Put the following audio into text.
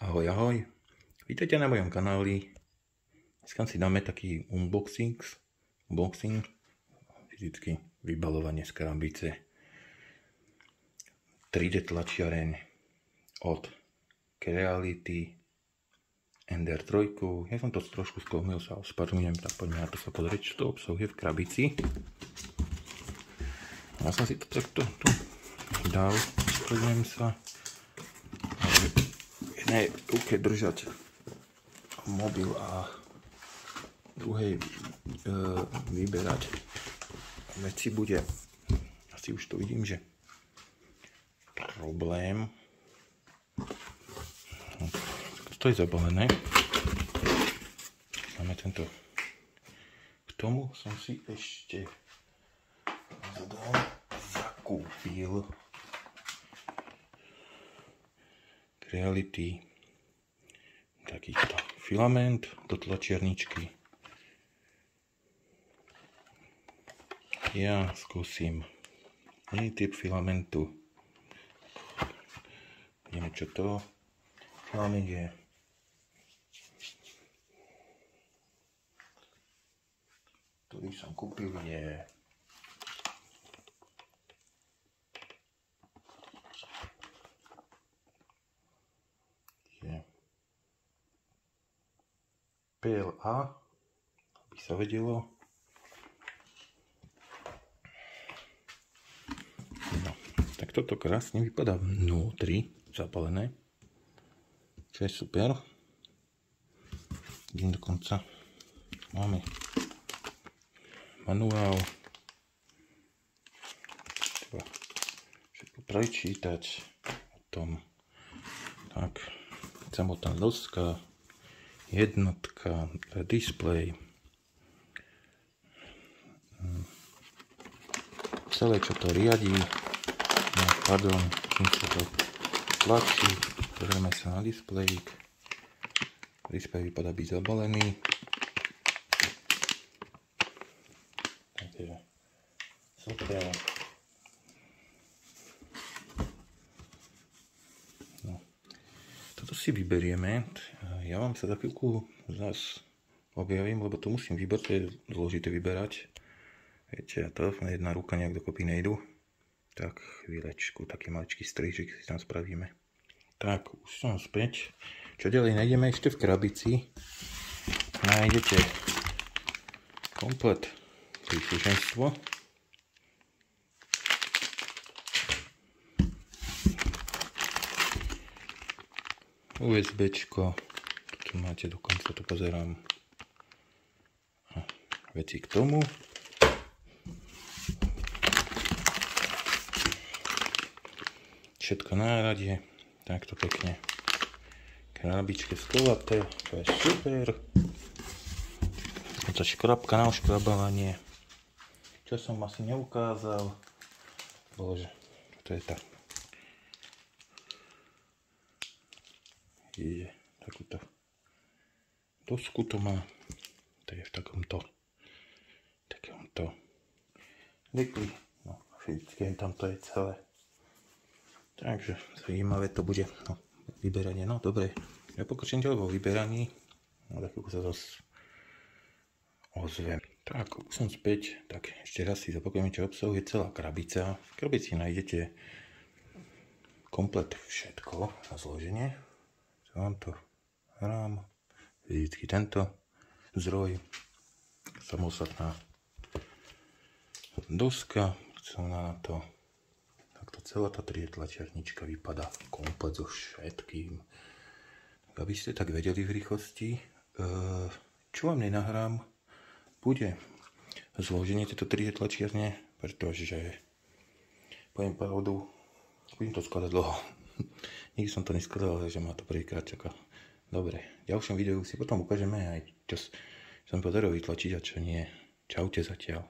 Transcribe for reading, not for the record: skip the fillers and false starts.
Ahoj, ahoj. Vítajte na mojom kanáli. Dneska si dáme taký unboxing, fyzicky vybalovanie z krabice. 3D tlačiareň od Creality Ender 3. Ja som to trošku sklomil, sa ospravedlňujem, tak poďme na to sa pozrieť, čo to obsahuje v krabici. Ja som si to takto tu dal, ospravedlňujem sa. V jednej ruke držať mobil a druhej vyberať veci bude, asi už to vidím, že problém. To je zabalené. Máme tento. K tomu som si ešte zakúpil Creality takýto filament do tlačiarničky. Ja skúsim iný typ filamentu. Vidíme, čo to filament je. Ktorý som kúpil je PLA, aby sa vedelo. No, tak toto krásne vypadá vnútri, zapalené, čo je super. Idem dokonca. Máme manuál. Treba všetko prečítať o tom. Tak, samotná doska, jednotka, displej, celé, čo to riadí, no, pardon, čím sa to tlačí. Pozrieme sa na displejík. Displej vypadá byť zabalený. Takže super. No. Toto si vyberieme. Ja vám sa za chvíľku zase objavím, lebo to musím vybrať, to je zložité vyberať. Viete, a to jedna ruka nejak dokopy nejdu. Tak chvíľečku, taký maličký strižik si tam spravíme. Tak, už som späť. Čo ďalej nájdeme ešte v krabici? Nájdete komplet príslušenstvo. USBčko. Tu máte dokonca, to pozerám. Veci k tomu. Všetko náradie. Takto pekne. Krabičke sklovaté. To je super. Dokonca škrabka na oškrabávanie. Čo som asi neukázal. Bože, to je tak. Je takúto dosku to má. To je v takomto likli. No, fyzicky tam to je celé. Takže zaujímavé to bude. No, vyberanie, no dobre. Ja pokračujem ďalej vo vyberaní. No tak sa zase ozvem. Tak, už som späť. Tak ešte raz si zopakujem, čo obsahuje celá krabica. V krabici nájdete komplet všetko na zloženie. Vám to hrám. Fyzicky tento zdroj. Samostatná doska. Chcem na to. Takto celá tá 3D tlačiarnička vypadá komplet so všetkým. Aby ste tak vedeli v rýchlosti, čo vám nenahrám, bude zloženie tejto 3D tlačiarne, pretože poviem pravdu, budem to skladať dlho. Nikdy som to neskladal, že ma to prvýkrát čaká. Dobre, v ďalšom videu si potom ukážeme aj čo som podaril vytlačiť a čo nie. Čaute zatiaľ.